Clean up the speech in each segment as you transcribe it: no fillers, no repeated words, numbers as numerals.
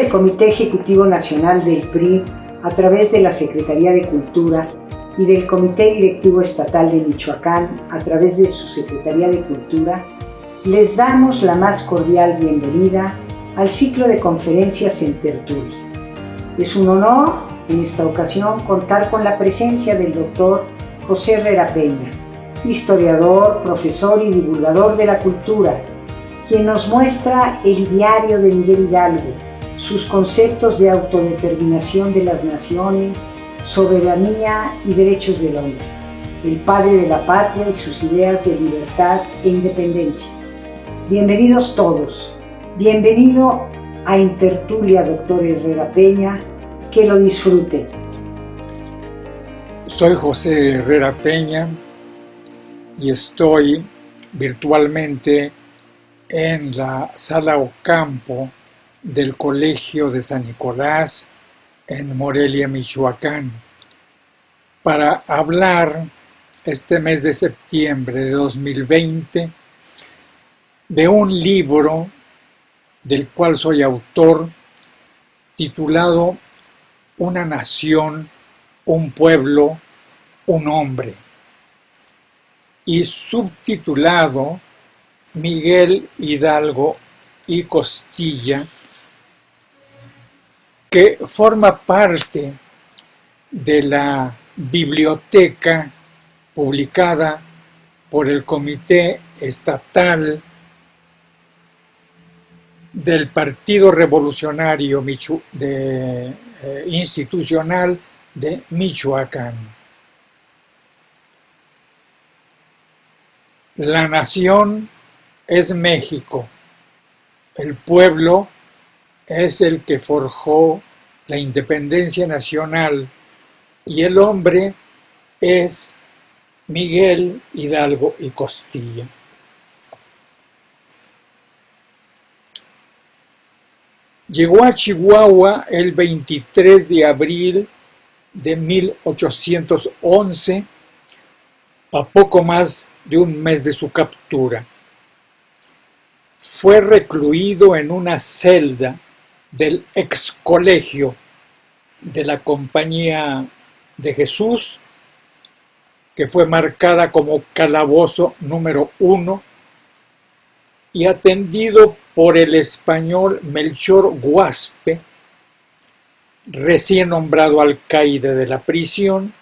del Comité Ejecutivo Nacional del PRI, a través de la Secretaría de Cultura, y del Comité Directivo Estatal de Michoacán, a través de su Secretaría de Cultura, les damos la más cordial bienvenida al ciclo de conferencias en tertulia. Es un honor en esta ocasión contar con la presencia del doctor José Herrera Peña, historiador, profesor y divulgador de la cultura, quien nos muestra el diario de Miguel Hidalgo, sus conceptos de autodeterminación de las naciones, soberanía y derechos del hombre, el padre de la patria y sus ideas de libertad e independencia. Bienvenidos todos. Bienvenido a Intertulia, doctor Herrera Peña. Que lo disfruten. Soy José Herrera Peña y estoy virtualmente en la sala Ocampo del Colegio de San Nicolás en Morelia, Michoacán, para hablar este mes de septiembre de 2020 de un libro del cual soy autor, titulado Una nación, un pueblo, un hombre, y subtitulado Miguel Hidalgo y Costilla, que forma parte de la biblioteca publicada por el Comité Estatal del Partido Revolucionario Institucional de Michoacán. La nación es México, el pueblo es el que forjó la independencia nacional y el hombre es Miguel Hidalgo y Costilla. Llegó a Chihuahua el 23 de abril de 1811, a poco más de un mes de su captura. Fue recluido en una celda del ex colegio de la Compañía de Jesús, que fue marcada como calabozo número 1, y atendido por el español Melchor Guaspe, recién nombrado alcaide de la prisión,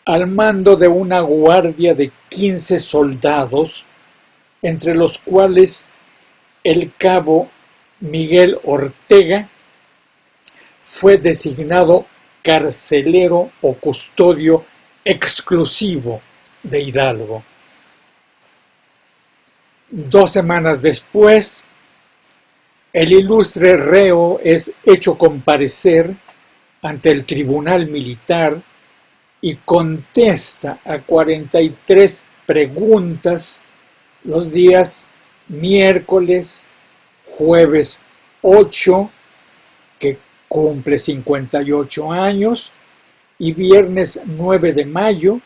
al mando de una guardia de 15 soldados, entre los cuales el cabo Miguel Ortega fue designado carcelero o custodio exclusivo de Hidalgo. 2 semanas después, el ilustre reo es hecho comparecer ante el tribunal militar y contesta a 43 preguntas los días miércoles, jueves 8, que cumple 58 años, y viernes 9 de mayo,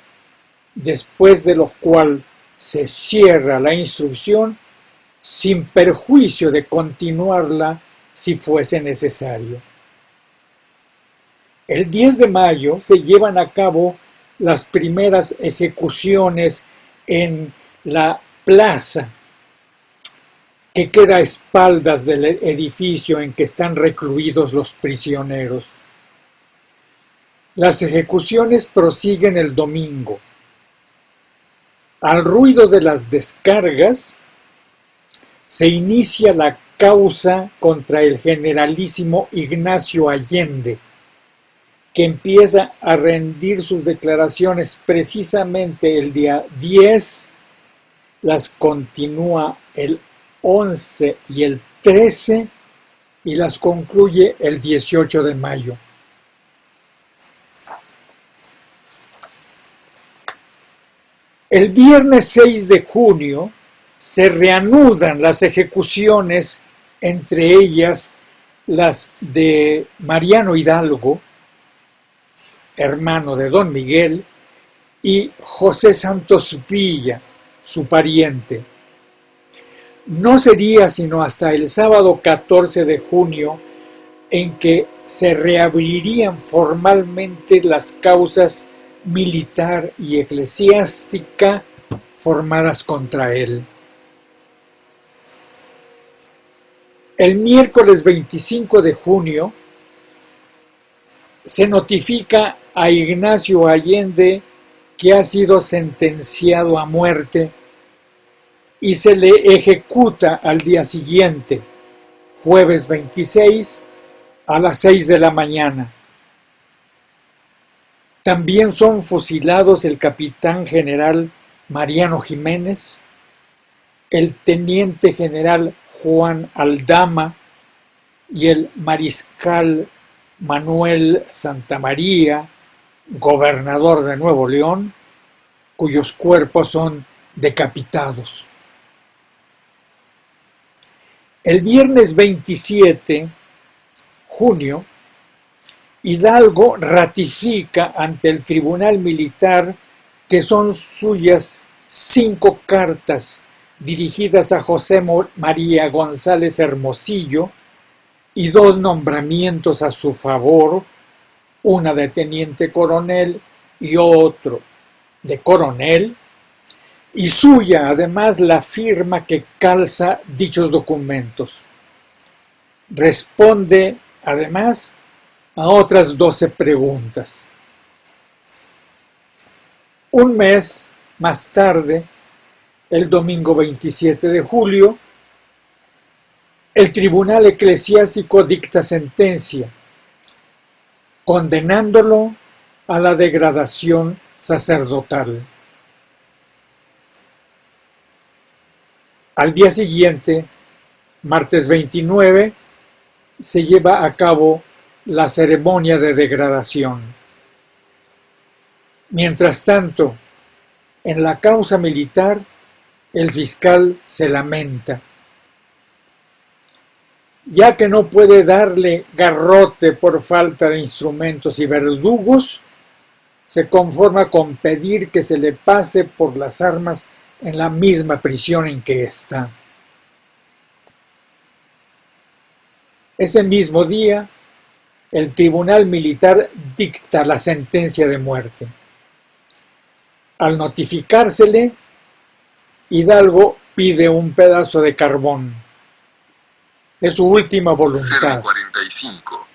después de lo cual se cierra la instrucción sin perjuicio de continuarla si fuese necesario. El 10 de mayo se llevan a cabo las primeras ejecuciones en la plaza que queda a espaldas del edificio en que están recluidos los prisioneros. Las ejecuciones prosiguen el domingo. Al ruido de las descargas, se inicia la causa contra el generalísimo Ignacio Allende, que empieza a rendir sus declaraciones precisamente el día 10, las continúa el 11 y el 13 y las concluye el 18 de mayo. El viernes 6 de junio se reanudan las ejecuciones, entre ellas las de Mariano Hidalgo, hermano de don Miguel, y José Santos Villa, su pariente. No sería sino hasta el sábado 14 de junio en que se reabrirían formalmente las causas militar y eclesiástica formadas contra él. El miércoles 25 de junio se notifica a Ignacio Allende que ha sido sentenciado a muerte y se le ejecuta al día siguiente, jueves 26, a las 6 de la mañana. También son fusilados el capitán general Mariano Jiménez, el teniente general Juan Aldama y el mariscal Manuel Santamaría, gobernador de Nuevo León, cuyos cuerpos son decapitados. El viernes 27 junio, Hidalgo ratifica ante el Tribunal Militar que son suyas 5 cartas dirigidas a José María González Hermosillo y 2 nombramientos a su favor, una de teniente coronel y otro de coronel, y suya además la firma que calza dichos documentos. Responde además a otras 12 preguntas. Un mes más tarde, el domingo 27 de julio, el Tribunal Eclesiástico dicta sentencia, condenándolo a la degradación sacerdotal. Al día siguiente, martes 29, se lleva a cabo la ceremonia de degradación. Mientras tanto, en la causa militar, el fiscal se lamenta. Ya que no puede darle garrote por falta de instrumentos y verdugos, se conforma con pedir que se le pase por las armas en la misma prisión en que está. Ese mismo día, el tribunal militar dicta la sentencia de muerte. Al notificársele, Hidalgo pide un pedazo de carbón. Es su última voluntad. 045.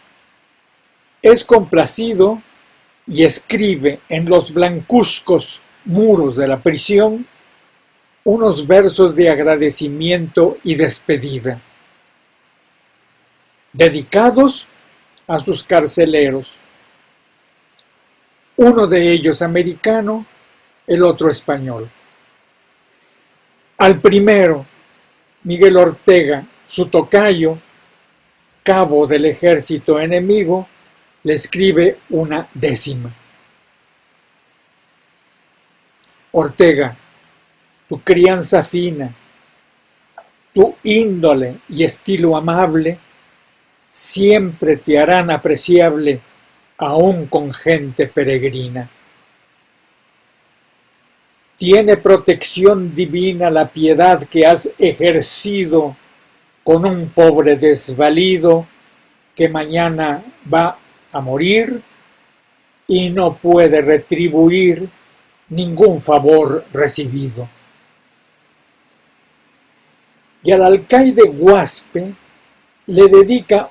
Es complacido y escribe en los blancuzcos muros de la prisión unos versos de agradecimiento y despedida, dedicados a sus carceleros, uno de ellos americano, el otro español. Al primero, Miguel Ortega, su tocayo, cabo del ejército enemigo, le escribe una décima. Ortega, tu crianza fina, tu índole y estilo amable siempre te harán apreciable aún con gente peregrina. Tiene protección divina la piedad que has ejercido con un pobre desvalido que mañana va a morir y no puede retribuir ningún favor recibido. Y al alcaide Guaspe le dedica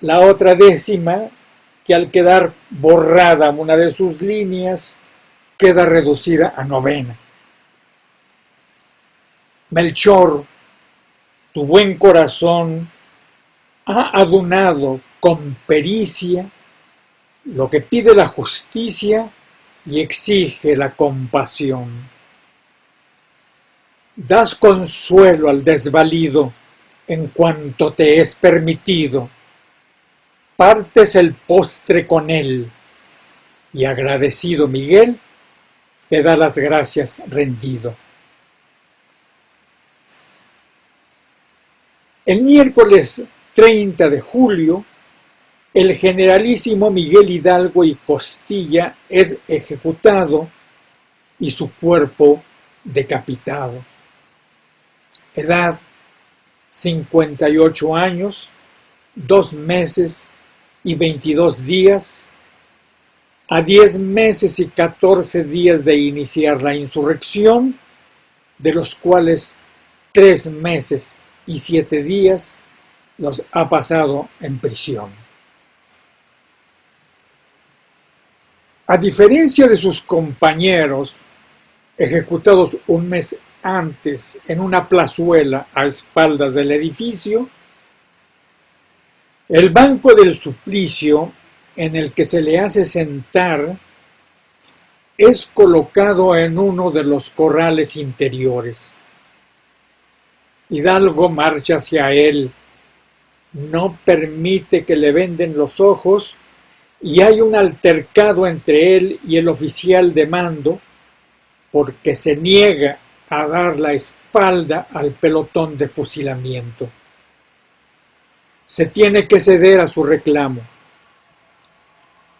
la otra décima que al quedar borrada una de sus líneas queda reducida a novena. Melchor, tu buen corazón ha adunado con pericia lo que pide la justicia y exige la compasión. Das consuelo al desvalido en cuanto te es permitido. Partes el postre con él y agradecido Miguel te da las gracias rendido. El miércoles 30 de julio, el generalísimo Miguel Hidalgo y Costilla es ejecutado y su cuerpo decapitado. Edad 58 años, 2 meses y 22 días, a 10 meses y 14 días de iniciar la insurrección, de los cuales 3 meses y 7 días los ha pasado en prisión. A diferencia de sus compañeros, ejecutados un mes antes en una plazuela a espaldas del edificio, el banco del suplicio en el que se le hace sentar es colocado en uno de los corrales interiores. Hidalgo marcha hacia él, no permite que le venden los ojos y hay un altercado entre él y el oficial de mando porque se niega a dar la espalda al pelotón de fusilamiento. Se tiene que ceder a su reclamo.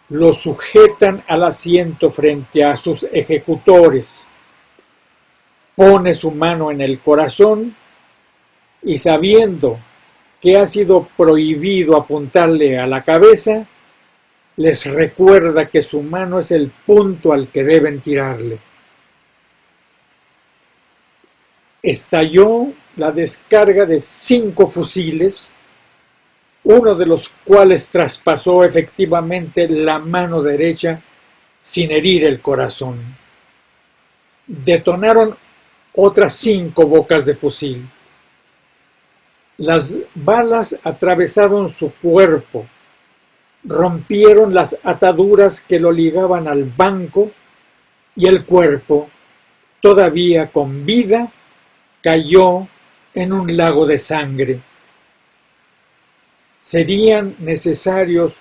Lo sujetan al asiento frente a sus ejecutores. Pone su mano en el corazón y sabiendo que ha sido prohibido apuntarle a la cabeza, les recuerda que su mano es el punto al que deben tirarle. Estalló la descarga de 5 fusiles, uno de los cuales traspasó efectivamente la mano derecha sin herir el corazón. Detonaron otras 5 bocas de fusil. Las balas atravesaron su cuerpo, rompieron las ataduras que lo ligaban al banco y el cuerpo, todavía con vida, cayó en un lago de sangre. Serían necesarios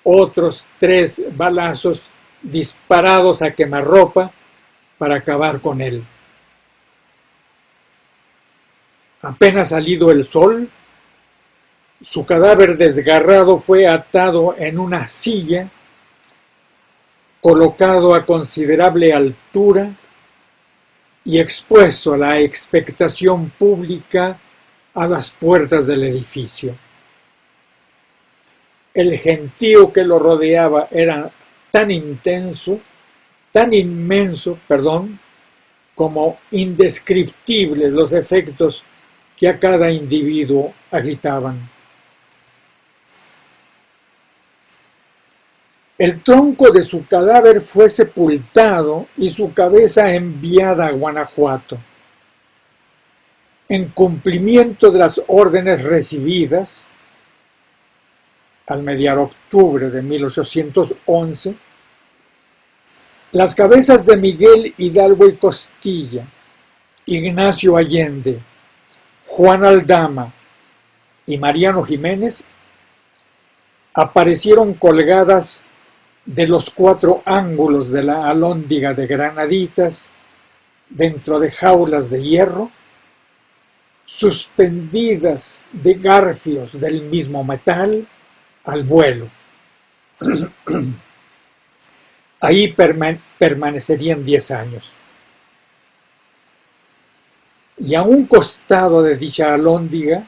otros 3 balazos disparados a quemarropa para acabar con él. Apenas salido el sol, su cadáver desgarrado fue atado en una silla, colocado a considerable altura y expuesto a la expectación pública a las puertas del edificio. El gentío que lo rodeaba era tan inmenso, como indescriptibles los efectos que a cada individuo agitaban. El tronco de su cadáver fue sepultado y su cabeza enviada a Guanajuato. En cumplimiento de las órdenes recibidas, al mediar octubre de 1811, las cabezas de Miguel Hidalgo y Costilla, Ignacio Allende, Juan Aldama y Mariano Jiménez aparecieron colgadas de los 4 ángulos de la alhóndiga de granaditas dentro de jaulas de hierro, suspendidas de garfios del mismo metal al vuelo. Ahí permanecerían 10 años. Y a un costado de dicha alhóndiga,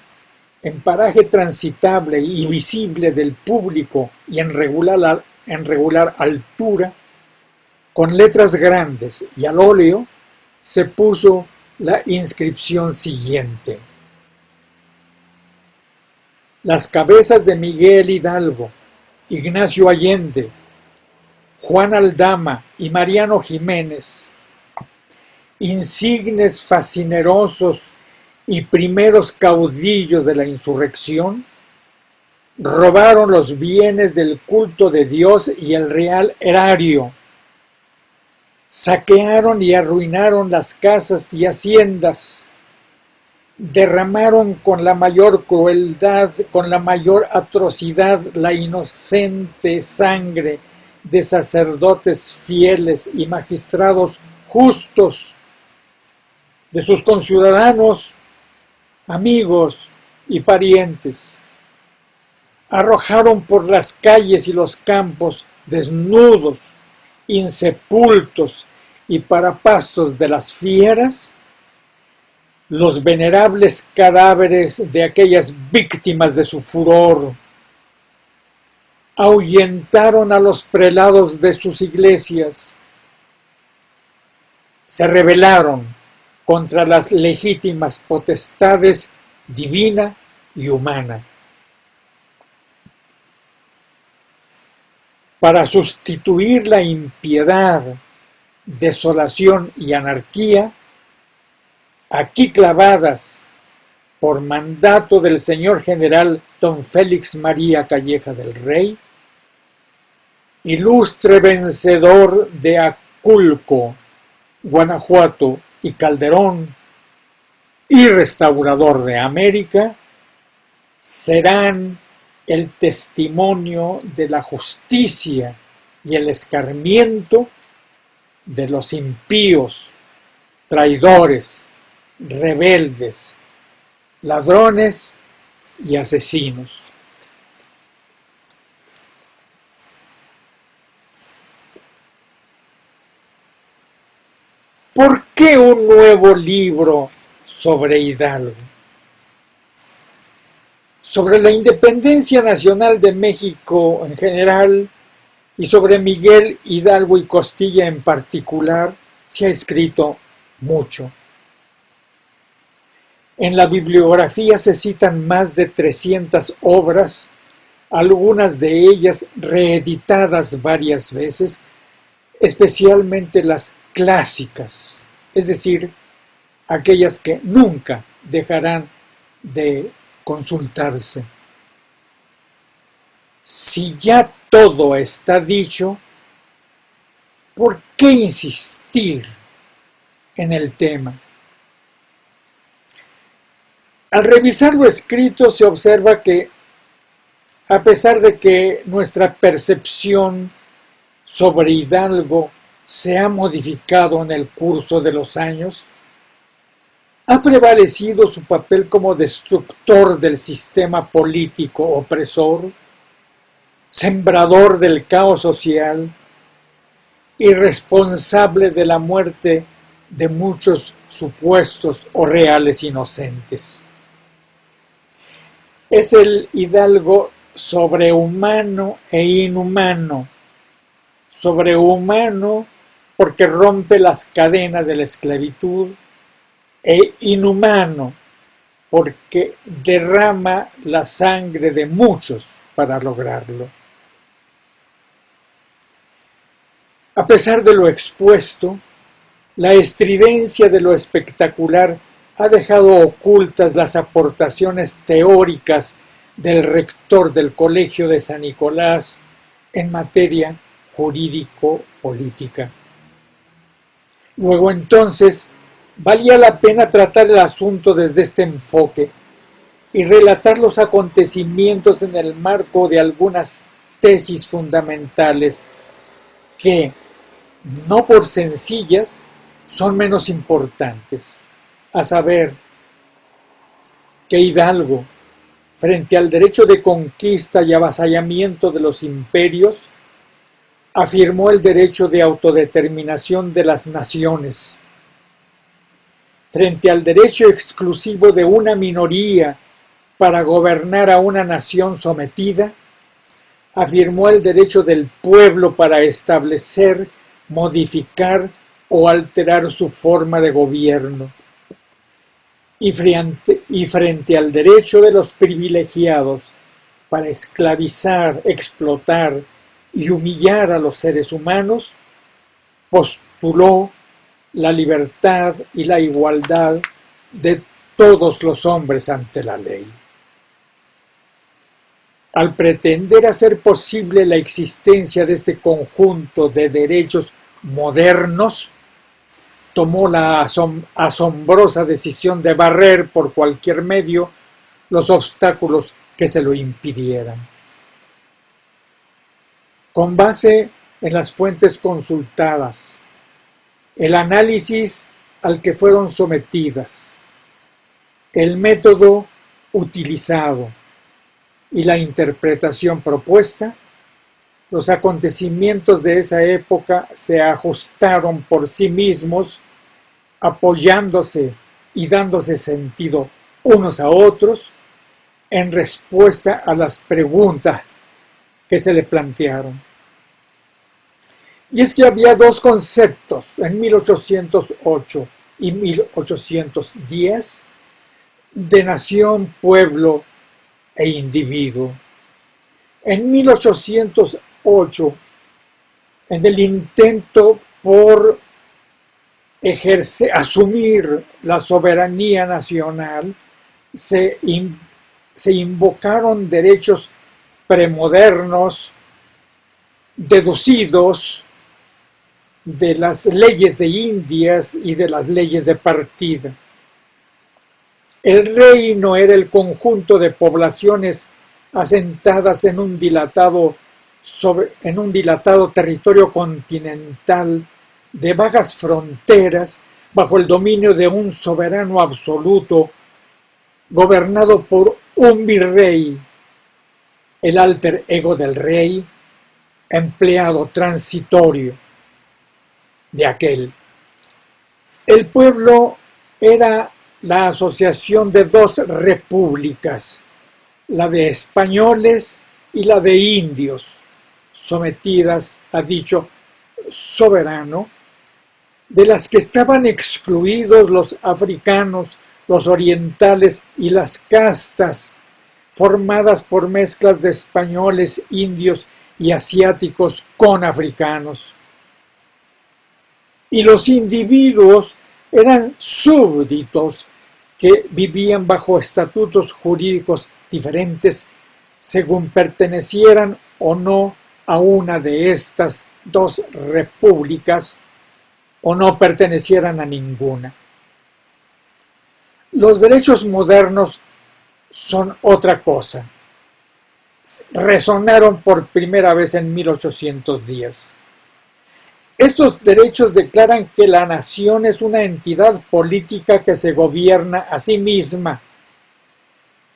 en paraje transitable y visible del público y en regular altura, con letras grandes y al óleo, se puso la inscripción siguiente: las cabezas de Miguel Hidalgo, Ignacio Allende, Juan Aldama y Mariano Jiménez, insignes fascinerosos y primeros caudillos de la insurrección, robaron los bienes del culto de Dios y el real erario, saquearon y arruinaron las casas y haciendas, derramaron con la mayor crueldad, con la mayor atrocidad, la inocente sangre de sacerdotes fieles y magistrados justos, de sus conciudadanos, amigos y parientes. Arrojaron por las calles y los campos desnudos, insepultos y para pastos de las fieras los venerables cadáveres de aquellas víctimas de su furor. ahuyentaron a los prelados de sus iglesias, se rebelaron contra las legítimas potestades divina y humana. Para sustituir la impiedad, desolación y anarquía, aquí clavadas por mandato del señor general don Félix María Calleja del Rey, ilustre vencedor de Aculco, Guanajuato y Calderón, y restaurador de América, serán el testimonio de la justicia y el escarmiento de los impíos, traidores, rebeldes, ladrones y asesinos. ¿Por qué un nuevo libro sobre Hidalgo? Sobre la independencia nacional de México en general y sobre Miguel Hidalgo y Costilla en particular se ha escrito mucho. En la bibliografía se citan más de 300 obras, algunas de ellas reeditadas varias veces, especialmente las clásicas, es decir, aquellas que nunca dejarán de consultarse. Si ya todo está dicho, ¿por qué insistir en el tema? Al revisar lo escrito se observa que, a pesar de que nuestra percepción sobre Hidalgo se ha modificado en el curso de los años, ha prevalecido su papel como destructor del sistema político opresor, sembrador del caos social y responsable de la muerte de muchos supuestos o reales inocentes. Es el Hidalgo sobrehumano e inhumano. Sobrehumano porque rompe las cadenas de la esclavitud, e inhumano porque derrama la sangre de muchos para lograrlo. A pesar de lo expuesto, la estridencia de lo espectacular ha dejado ocultas las aportaciones teóricas del rector del Colegio de San Nicolás en materia jurídico-política. Luego entonces, valía la pena tratar el asunto desde este enfoque y relatar los acontecimientos en el marco de algunas tesis fundamentales que, no por sencillas, son menos importantes, a saber, que Hidalgo, frente al derecho de conquista y avasallamiento de los imperios, afirmó el derecho de autodeterminación de las naciones. Frente al derecho exclusivo de una minoría para gobernar a una nación sometida, afirmó el derecho del pueblo para establecer, modificar o alterar su forma de gobierno. Y frente al derecho de los privilegiados para esclavizar, explotar y humillar a los seres humanos, postuló la libertad y la igualdad de todos los hombres ante la ley. Al pretender hacer posible la existencia de este conjunto de derechos modernos, tomó la asombrosa decisión de barrer por cualquier medio los obstáculos que se lo impidieran. Con base en las fuentes consultadas, el análisis al que fueron sometidas, el método utilizado y la interpretación propuesta, los acontecimientos de esa época se ajustaron por sí mismos, apoyándose y dándose sentido unos a otros en respuesta a las preguntas que se le plantearon. Y es que había dos conceptos en 1808 y 1810 de nación, pueblo e individuo. En 1808, en el intento por asumir la soberanía nacional, se invocaron derechos premodernos deducidos de las leyes de Indias y de las leyes de partida. El reino era el conjunto de poblaciones asentadas en un dilatado territorio continental de vagas fronteras bajo el dominio de un soberano absoluto gobernado por un virrey, el alter ego del rey, empleado transitorio de aquel. El pueblo era la asociación de dos repúblicas, la de españoles y la de indios, sometidas a dicho soberano, de las que estaban excluidos los africanos, los orientales y las castas, formadas por mezclas de españoles, indios y asiáticos con africanos. Y los individuos eran súbditos que vivían bajo estatutos jurídicos diferentes según pertenecieran o no a una de estas dos repúblicas o no pertenecieran a ninguna. Los derechos modernos son otra cosa. Resonaron por primera vez en 1810. Estos derechos declaran que la nación es una entidad política que se gobierna a sí misma,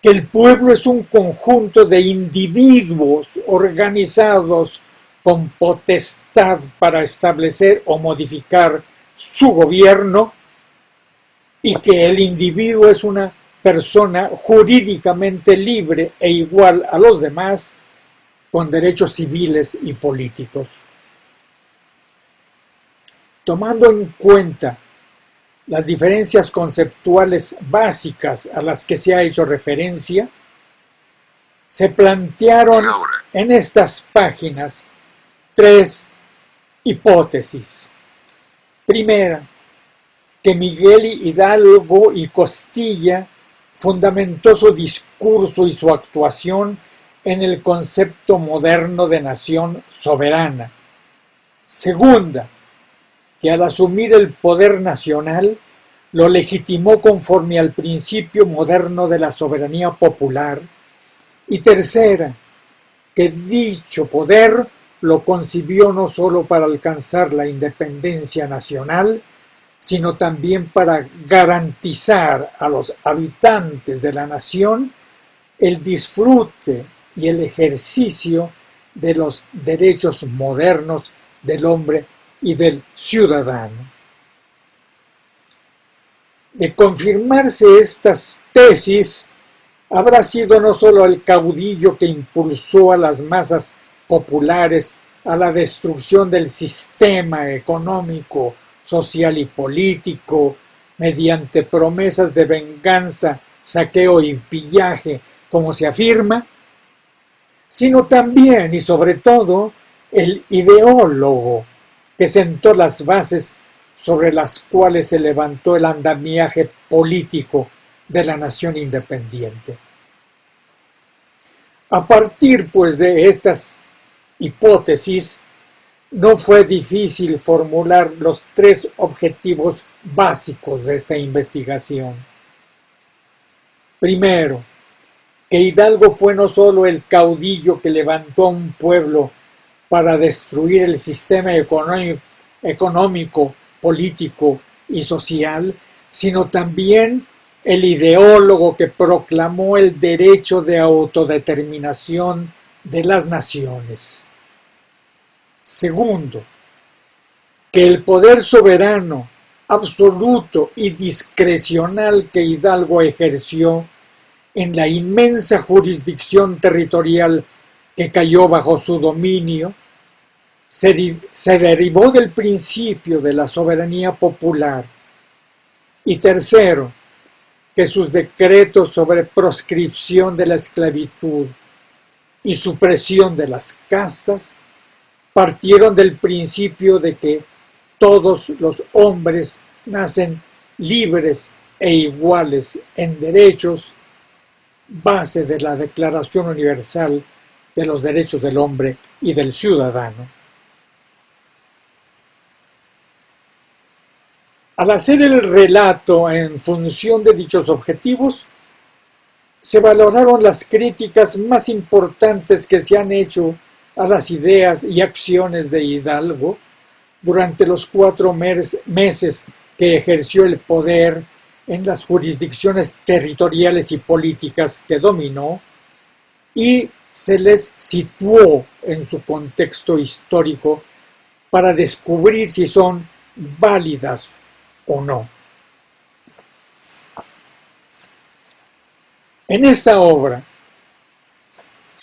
que el pueblo es un conjunto de individuos organizados con potestad para establecer o modificar su gobierno y que el individuo es una persona jurídicamente libre e igual a los demás con derechos civiles y políticos. Tomando en cuenta las diferencias conceptuales básicas a las que se ha hecho referencia, se plantearon en estas páginas tres hipótesis. Primera, que Miguel Hidalgo y Costilla fundamentó su discurso y su actuación en el concepto moderno de nación soberana. Segunda, que al asumir el poder nacional lo legitimó conforme al principio moderno de la soberanía popular. Y tercera, que dicho poder lo concibió no solo para alcanzar la independencia nacional, sino también para garantizar a los habitantes de la nación el disfrute y el ejercicio de los derechos modernos del hombre y del ciudadano. De confirmarse estas tesis, habrá sido no solo el caudillo que impulsó a las masas populares a la destrucción del sistema económico, social y político, mediante promesas de venganza, saqueo y pillaje, como se afirma, sino también y sobre todo el ideólogo que sentó las bases sobre las cuales se levantó el andamiaje político de la nación independiente. A partir, pues, de estas hipótesis, no fue difícil formular los tres objetivos básicos de esta investigación. Primero, que Hidalgo fue no solo el caudillo que levantó a un pueblo para destruir el sistema económico, político y social, sino también el ideólogo que proclamó el derecho de autodeterminación de las naciones. Segundo, que el poder soberano, absoluto y discrecional que Hidalgo ejerció en la inmensa jurisdicción territorial que cayó bajo su dominio, se derivó del principio de la soberanía popular. Y tercero, que sus decretos sobre proscripción de la esclavitud y supresión de las castas partieron del principio de que todos los hombres nacen libres e iguales en derechos, base de la Declaración Universal de los Derechos del Hombre y del Ciudadano. Al hacer el relato en función de dichos objetivos, se valoraron las críticas más importantes que se han hecho a las ideas y acciones de Hidalgo durante los 4 meses que ejerció el poder en las jurisdicciones territoriales y políticas que dominó, y se les situó en su contexto histórico para descubrir si son válidas o no. En esta obra,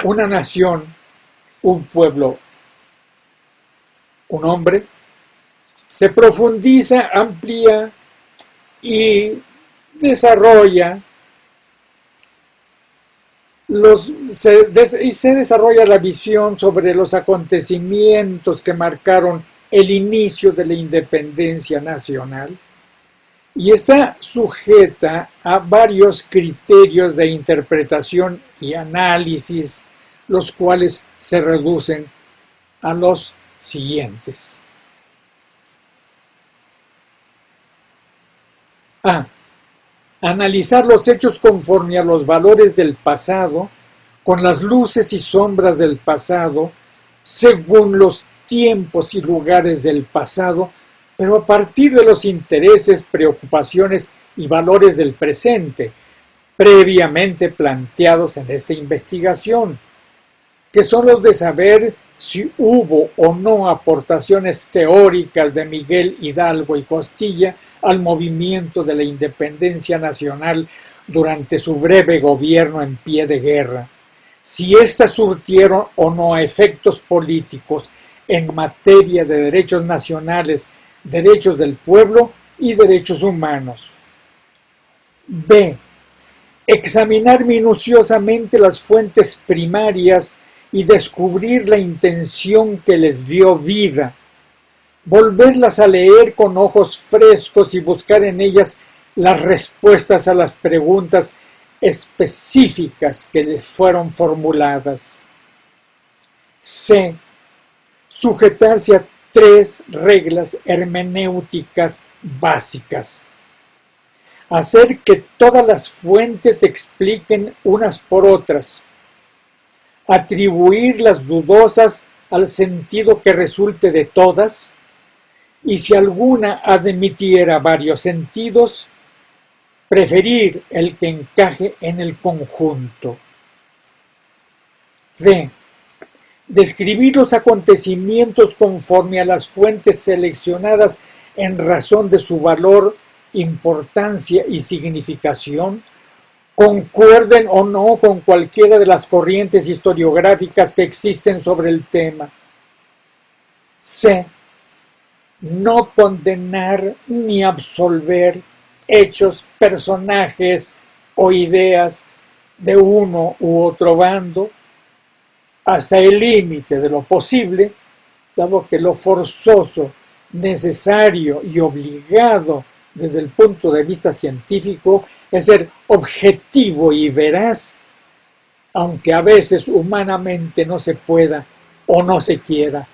una nación, un pueblo, un hombre, se profundiza, amplía y desarrolla se desarrolla la visión sobre los acontecimientos que marcaron el inicio de la independencia nacional, y está sujeta a varios criterios de interpretación y análisis, los cuales se reducen a los siguientes. A. Analizar los hechos conforme a los valores del pasado, con las luces y sombras del pasado, según los tiempos y lugares del pasado, pero a partir de los intereses, preocupaciones y valores del presente, previamente planteados en esta investigación, que son los de saber si hubo o no aportaciones teóricas de Miguel Hidalgo y Costilla al movimiento de la independencia nacional durante su breve gobierno en pie de guerra, si éstas surtieron o no a efectos políticos en materia de derechos nacionales, derechos del pueblo y derechos humanos. B. Examinar minuciosamente las fuentes primarias y descubrir la intención que les dio vida, volverlas a leer con ojos frescos y buscar en ellas las respuestas a las preguntas específicas que les fueron formuladas. C. Sujetarse a 3 reglas hermenéuticas básicas. Hacer que todas las fuentes se expliquen unas por otras. Atribuir las dudosas al sentido que resulte de todas, y si alguna admitiera varios sentidos, preferir el que encaje en el conjunto. D. Describir los acontecimientos conforme a las fuentes seleccionadas en razón de su valor, importancia y significación, concuerden o no con cualquiera de las corrientes historiográficas que existen sobre el tema. C. No condenar ni absolver hechos, personajes o ideas de uno u otro bando, hasta el límite de lo posible, dado que lo forzoso, necesario y obligado desde el punto de vista científico es ser objetivo y veraz, aunque a veces humanamente no se pueda o no se quiera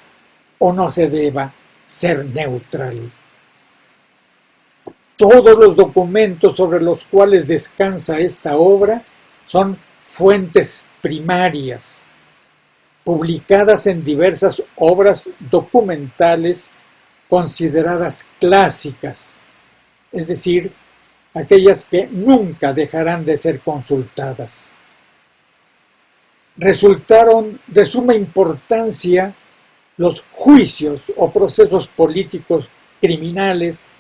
o no se deba ser neutral. Todos los documentos sobre los cuales descansa esta obra son fuentes primarias, publicadas en diversas obras documentales consideradas clásicas, es decir, aquellas que nunca dejarán de ser consultadas. Resultaron de suma importancia los juicios o procesos políticos criminales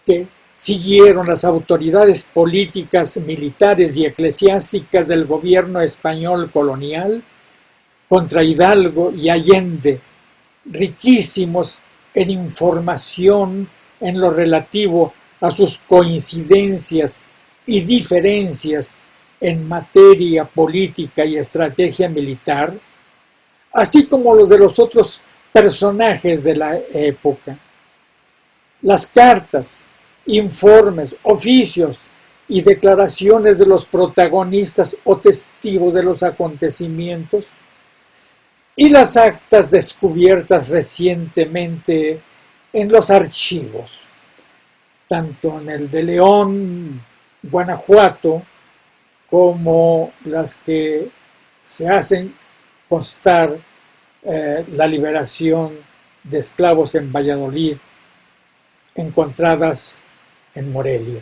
que siguieron las autoridades políticas, militares y eclesiásticas del gobierno español colonial contra Hidalgo y Allende, riquísimos en información en lo relativo a sus coincidencias y diferencias en materia política y estrategia militar, así como los de los otros personajes de la época. Las cartas, informes, oficios y declaraciones de los protagonistas o testigos de los acontecimientos y las actas descubiertas recientemente en los archivos, tanto en el de León, Guanajuato, como las que se hacen constar la liberación de esclavos en Valladolid, encontradas en Morelia.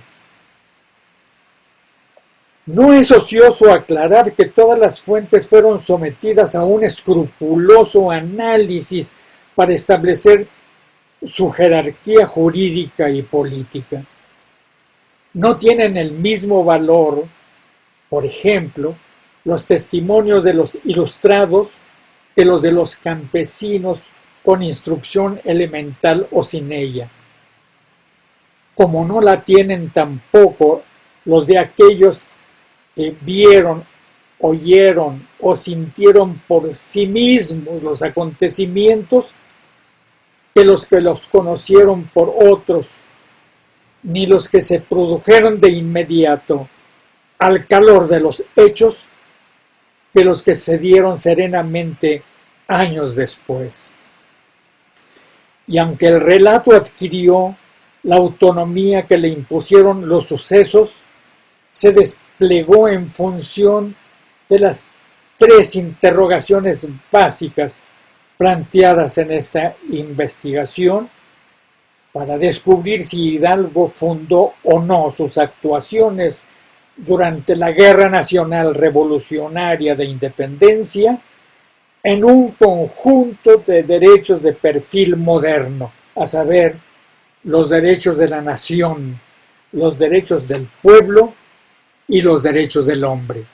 No es ocioso aclarar que todas las fuentes fueron sometidas a un escrupuloso análisis para establecer su jerarquía jurídica y política. No tienen el mismo valor, por ejemplo, los testimonios de los ilustrados que los de los campesinos con instrucción elemental o sin ella, como no la tienen tampoco los de aquellos que vieron, oyeron o sintieron por sí mismos los acontecimientos, que los conocieron por otros, ni los que se produjeron de inmediato al calor de los hechos, que los que se dieron serenamente años después. Y aunque el relato adquirió la autonomía que le impusieron los sucesos, se desplegó en función de las tres interrogaciones básicas planteadas en esta investigación para descubrir si Hidalgo fundó o no sus actuaciones durante la Guerra Nacional Revolucionaria de Independencia en un conjunto de derechos de perfil moderno, a saber, los derechos de la nación, los derechos del pueblo y los derechos del hombre.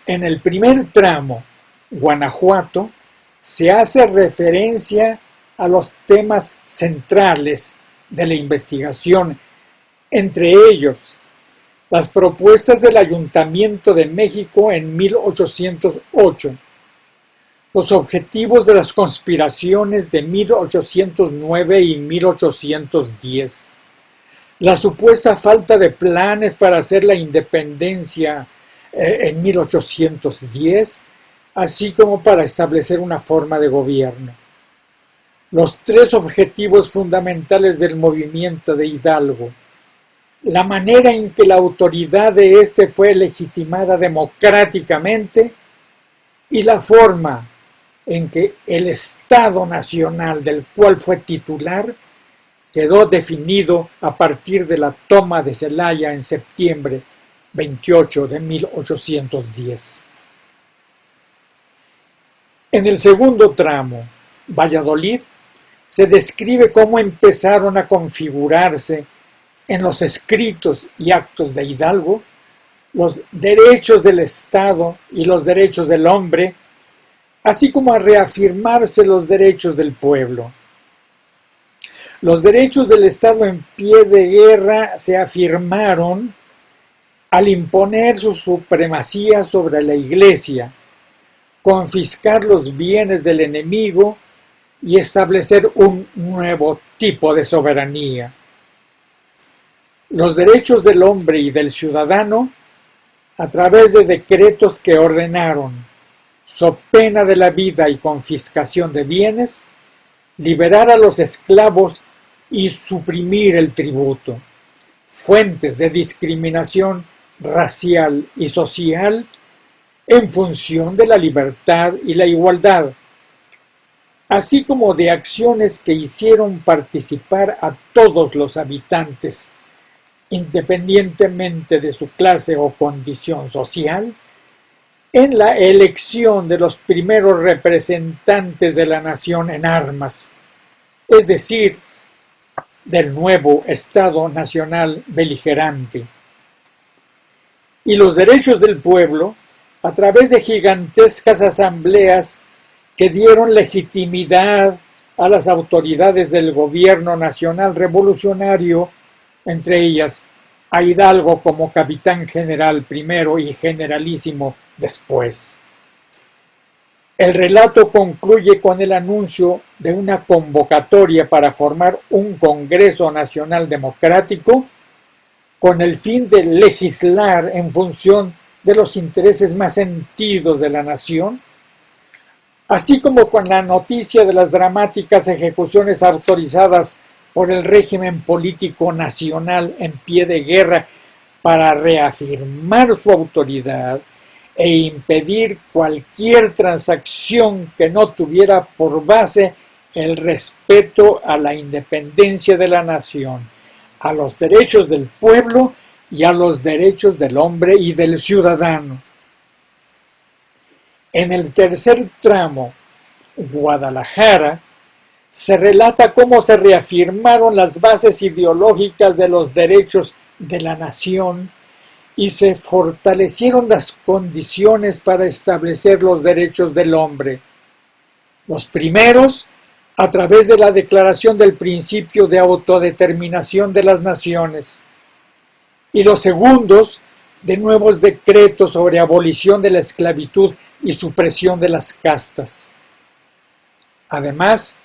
En el primer tramo, Guanajuato, se hace referencia a los temas centrales de la investigación, entre ellos las propuestas del Ayuntamiento de México en 1808, los objetivos de las conspiraciones de 1809 y 1810, la supuesta falta de planes para hacer la independencia en 1810, así como para establecer una forma de gobierno. Los tres objetivos fundamentales del movimiento de Hidalgo: la manera en que la autoridad de éste fue legitimada democráticamente y la forma en que el Estado Nacional del cual fue titular quedó definido a partir de la toma de Celaya en septiembre 28 de 1810. En el segundo tramo, Valladolid, se describe cómo empezaron a configurarse en los escritos y actos de Hidalgo los derechos del Estado y los derechos del hombre, así como a reafirmarse los derechos del pueblo. Los derechos del Estado en pie de guerra se afirmaron al imponer su supremacía sobre la Iglesia, confiscar los bienes del enemigo y establecer un nuevo tipo de soberanía. Los derechos del hombre y del ciudadano, a través de decretos que ordenaron, so pena de la vida y confiscación de bienes, liberar a los esclavos y suprimir el tributo, fuentes de discriminación racial y social en función de la libertad y la igualdad, así como de acciones que hicieron participar a todos los habitantes, independientemente de su clase o condición social, en la elección de los primeros representantes de la nación en armas, es decir, del nuevo Estado Nacional beligerante. Y los derechos del pueblo a través de gigantescas asambleas que dieron legitimidad a las autoridades del gobierno nacional revolucionario, entre ellas a Hidalgo como capitán general primero y generalísimo después. El relato concluye con el anuncio de una convocatoria para formar un Congreso Nacional Democrático con el fin de legislar en función de los intereses más sentidos de la nación, así como con la noticia de las dramáticas ejecuciones autorizadas por el régimen político nacional en pie de guerra para reafirmar su autoridad e impedir cualquier transacción que no tuviera por base el respeto a la independencia de la nación, a los derechos del pueblo y a los derechos del hombre y del ciudadano. En el tercer tramo, Guadalajara, se relata cómo se reafirmaron las bases ideológicas de los derechos de la nación y se fortalecieron las condiciones para establecer los derechos del hombre. Los primeros, a través de la declaración del principio de autodeterminación de las naciones, y los segundos, de nuevos decretos sobre abolición de la esclavitud y supresión de las castas. Además,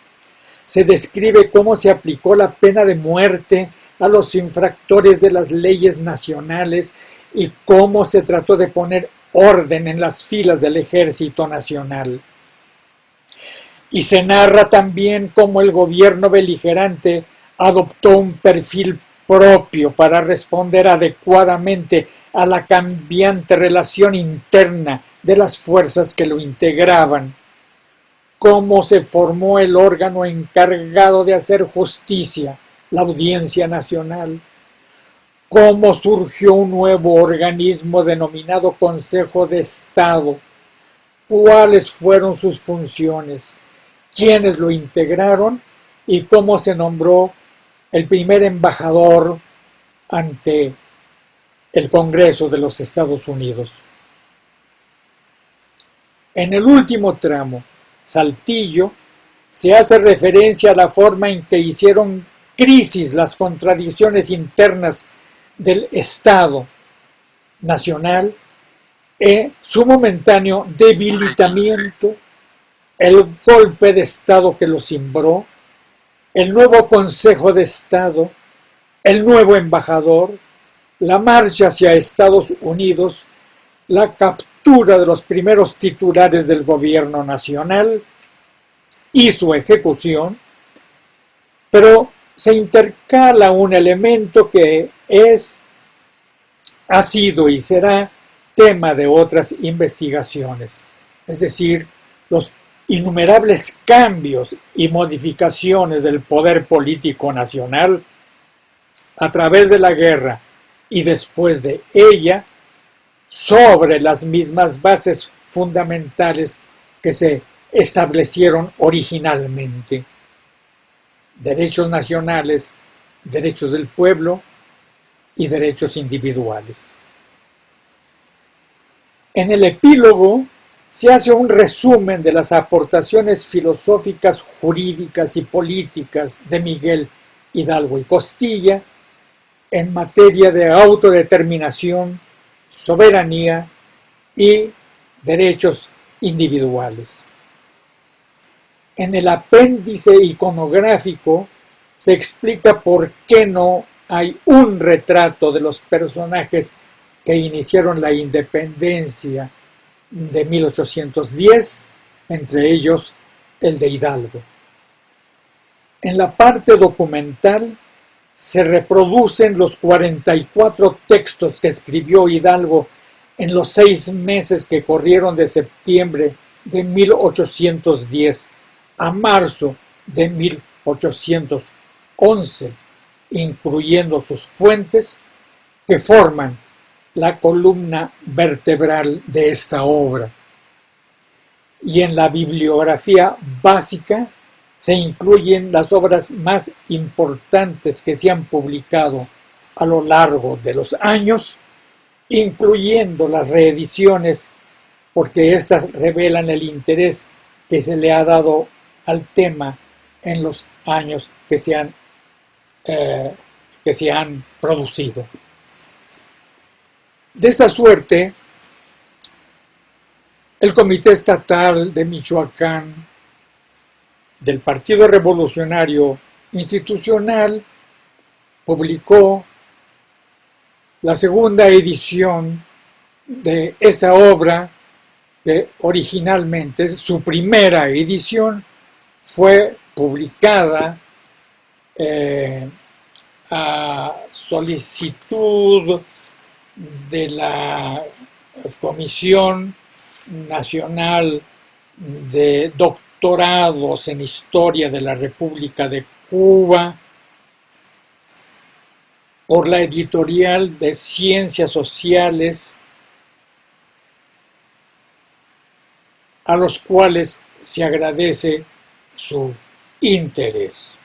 se describe cómo se aplicó la pena de muerte a los infractores de las leyes nacionales y cómo se trató de poner orden en las filas del Ejército Nacional. Y se narra también cómo el gobierno beligerante adoptó un perfil propio para responder adecuadamente a la cambiante relación interna de las fuerzas que lo integraban, cómo se formó el órgano encargado de hacer justicia, la Audiencia Nacional, cómo surgió un nuevo organismo denominado Consejo de Estado, cuáles fueron sus funciones, quiénes lo integraron y cómo se nombró el primer embajador ante el Congreso de los Estados Unidos. En el último tramo, Saltillo, se hace referencia a la forma en que hicieron crisis las contradicciones internas del Estado Nacional, su momentáneo debilitamiento, el golpe de Estado que lo cimbró, el nuevo Consejo de Estado, el nuevo embajador, la marcha hacia Estados Unidos, la captura de los primeros titulares del gobierno nacional y su ejecución, pero se intercala un elemento que ha sido y será tema de otras investigaciones, es decir, los innumerables cambios y modificaciones del poder político nacional a través de la guerra y después de ella sobre las mismas bases fundamentales que se establecieron originalmente: derechos nacionales, derechos del pueblo y derechos individuales. En el epílogo se hace un resumen de las aportaciones filosóficas, jurídicas y políticas de Miguel Hidalgo y Costilla en materia de autodeterminación, soberanía y derechos individuales. En el apéndice iconográfico se explica por qué no hay un retrato de los personajes que iniciaron la independencia de 1810, entre ellos el de Hidalgo. En la parte documental se reproducen los 44 textos que escribió Hidalgo en los 6 meses que corrieron de septiembre de 1810 a marzo de 1811, incluyendo sus fuentes que forman la columna vertebral de esta obra. Y en la bibliografía básica se incluyen las obras más importantes que se han publicado a lo largo de los años, incluyendo las reediciones porque éstas revelan el interés que se le ha dado al tema en los años que se han producido. De esta suerte, el Comité Estatal de Michoacán del Partido Revolucionario Institucional publicó la segunda edición de esta obra, que originalmente, su primera edición, fue publicada a solicitud de la Comisión Nacional de Doctorados en Historia de la República de Cuba, por la editorial de Ciencias Sociales, a los cuales se agradece su interés.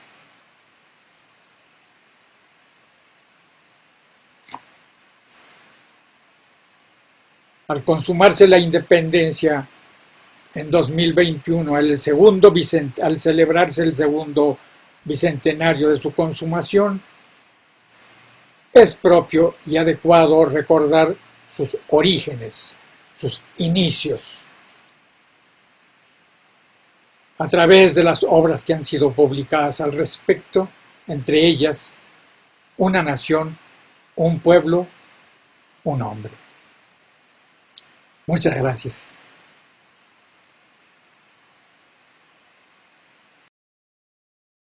Al consumarse la independencia en 2021, al celebrarse el segundo bicentenario de su consumación, es propio y adecuado recordar sus orígenes, sus inicios, a través de las obras que han sido publicadas al respecto, entre ellas Una nación, un pueblo, un hombre. Muchas gracias.